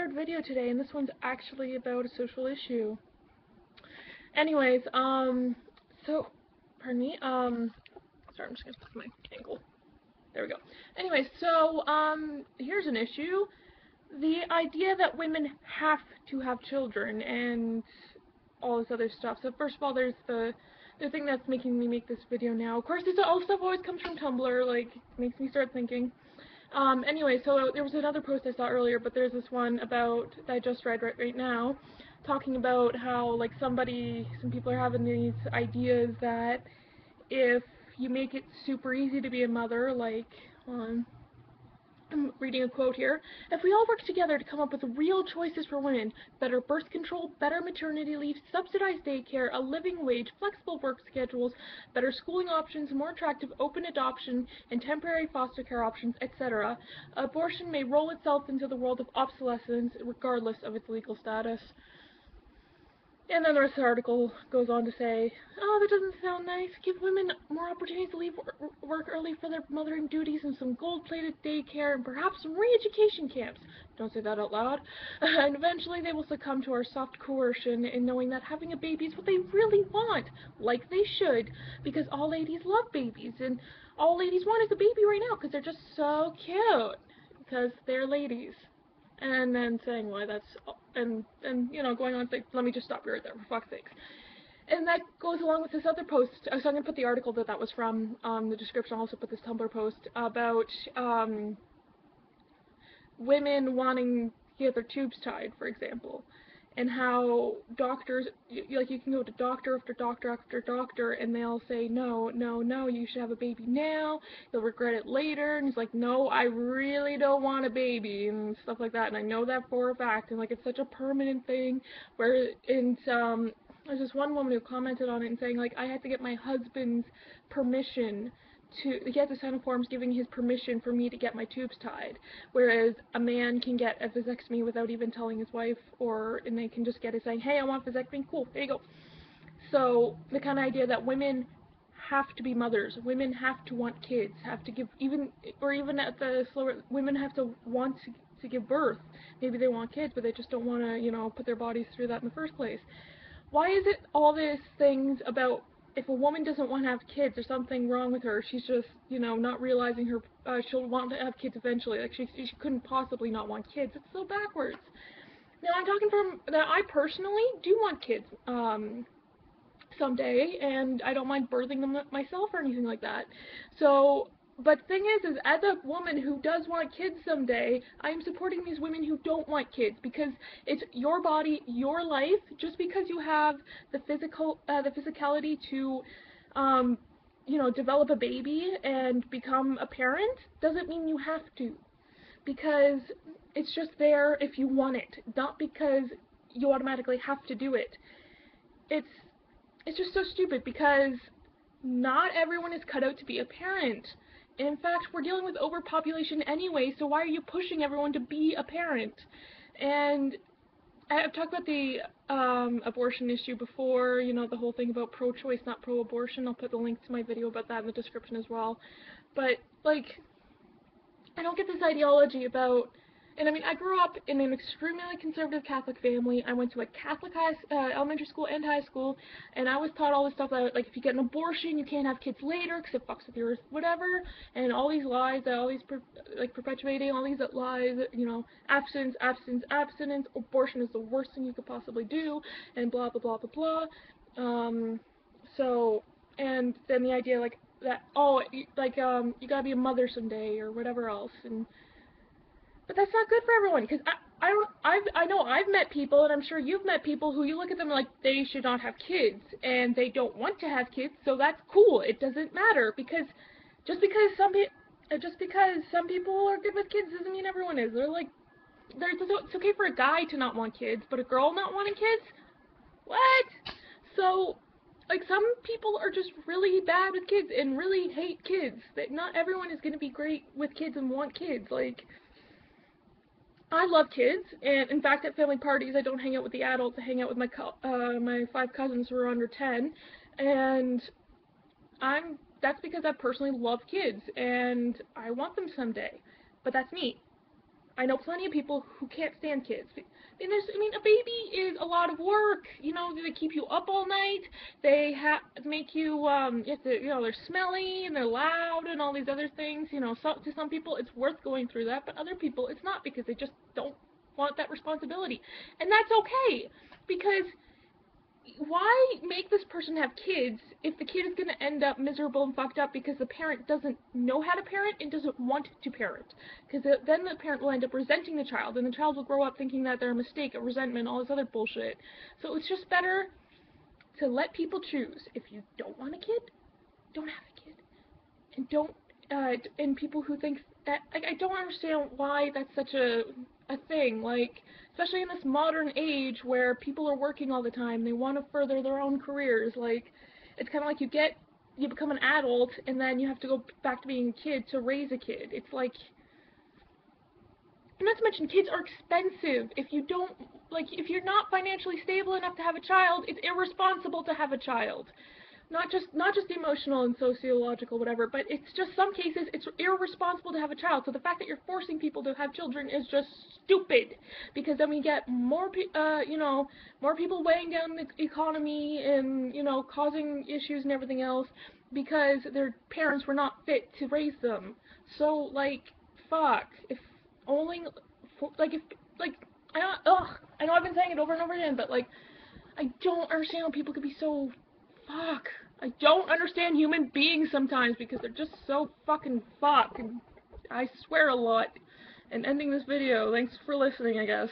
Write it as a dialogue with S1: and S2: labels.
S1: weird video today, and this one's actually about a social issue. Anyways, so, pardon me, sorry, I'm just gonna put my angle. There we go. Anyways, so, here's an issue. The idea that women have to have children and all this other stuff. So first of all, there's the thing that's making me make this video now. Of course, this all stuff always comes from Tumblr, like, makes me start thinking. Anyway, so there was another post I saw earlier, but there's this one about, that I just read right now, talking about how, like, some people are having these ideas that if you make it super easy to be a mother, like, I'm reading a quote here, if we all work together to come up with real choices for women, better birth control, better maternity leave, subsidized daycare, a living wage, flexible work schedules, better schooling options, more attractive open adoption, and temporary foster care options, etc., abortion may roll itself into the world of obsolescence regardless of its legal status. And then the rest of the article goes on to say, oh, that doesn't sound nice. Give women more opportunities to leave work early for their mothering duties and some gold-plated daycare and perhaps some re-education camps. Don't say that out loud. And eventually they will succumb to our soft coercion in knowing that having a baby is what they really want, like they should, because all ladies love babies, and all ladies want is a baby right now because they're just so cute, because they're ladies. And then saying why that's, and you know, going on, let me just stop you right there, for fuck's sakes. And that goes along with this other post, so I'm going to put the article that was from, the description. I'll also put this Tumblr post about, women wanting to get their tubes tied, for example, and how doctors, like, you can go to doctor after doctor after doctor, and they'll say, no, no, no, you should have a baby now, you'll regret it later, and he's like, no, I really don't want a baby, and stuff like that, and I know that for a fact, and, like, it's such a permanent thing, where, and, there's this one woman who commented on it and saying, like, I had to get my husband's permission he had to sign forms giving his permission for me to get my tubes tied, whereas a man can get a vasectomy without even telling his wife, and they can just get it saying, hey, I want vasectomy, cool, there you go. So the kind of idea that women have to be mothers, women have to want kids, have to give, even at the slower, women have to want to give birth. Maybe they want kids, but they just don't want to, you know, put their bodies through that in the first place. Why is it all these things about, if a woman doesn't want to have kids, there's something wrong with her, she's just, you know, not realizing she'll want to have kids eventually, like, she couldn't possibly not want kids. It's so backwards. Now, I'm talking from, that I personally do want kids, someday, and I don't mind birthing them myself or anything like that. So, but the thing is as a woman who does want kids someday, I am supporting these women who don't want kids, because it's your body, your life. Just because you have the physicality to, you know, develop a baby and become a parent, doesn't mean you have to. Because it's just there if you want it, not because you automatically have to do it. It's just so stupid, because not everyone is cut out to be a parent. In fact, we're dealing with overpopulation anyway, so why are you pushing everyone to be a parent? And I've talked about the abortion issue before, you know, the whole thing about pro-choice, not pro-abortion. I'll put the link to my video about that in the description as well. But, like, I don't get this ideology about, and I mean, I grew up in an extremely conservative Catholic family. I went to a Catholic elementary school and high school, and I was taught all this stuff that, like, if you get an abortion, you can't have kids later because it fucks with your whatever, and all these lies, perpetuating all these lies, you know, abstinence, abstinence, abstinence, abortion is the worst thing you could possibly do, and blah, blah, blah, blah, blah. So, and then the idea, like, that, oh, like, you gotta be a mother someday, or whatever else, but that's not good for everyone, because I know I've met people, and I'm sure you've met people, who you look at them like they should not have kids, and they don't want to have kids, so that's cool, it doesn't matter, because just because some people are good with kids doesn't mean everyone is. They're like, it's okay for a guy to not want kids, but a girl not wanting kids? What? So, like, some people are just really bad with kids and really hate kids. That not everyone is going to be great with kids and want kids. Like, I love kids, and in fact, at family parties, I don't hang out with the adults. I hang out with my 5 cousins who are under 10, and that's because I personally love kids, and I want them someday. But that's me. I know plenty of people who can't stand kids. A baby is a lot of work. They keep you up all night. They make you, they're smelly and they're loud and all these other things. To some people it's worth going through that, but other people it's not because they just don't want that responsibility. And that's okay, because why make this person have kids if the kid is going to end up miserable and fucked up because the parent doesn't know how to parent and doesn't want to parent? Because then the parent will end up resenting the child, and the child will grow up thinking that they're a mistake, a resentment, all this other bullshit. So it's just better to let people choose. If you don't want a kid, don't have a kid. And don't, and people who think that, I don't understand why that's such a thing, especially in this modern age where people are working all the time, they want to further their own careers, it's kind of like you become an adult, and then you have to go back to being a kid to raise a kid. It's like, not to mention, kids are expensive. If you're not financially stable enough to have a child, it's irresponsible to have a child. Not just emotional and sociological, whatever, but it's just some cases it's irresponsible to have a child. So the fact that you're forcing people to have children is just stupid, because then we get more people weighing down the economy and causing issues and everything else because their parents were not fit to raise them. So fuck. If only I know I've been saying it over and over again, but I don't understand how people could be so. Fuck. I don't understand human beings sometimes because they're just so fucking fuck. And I swear a lot. And ending this video. Thanks for listening, I guess.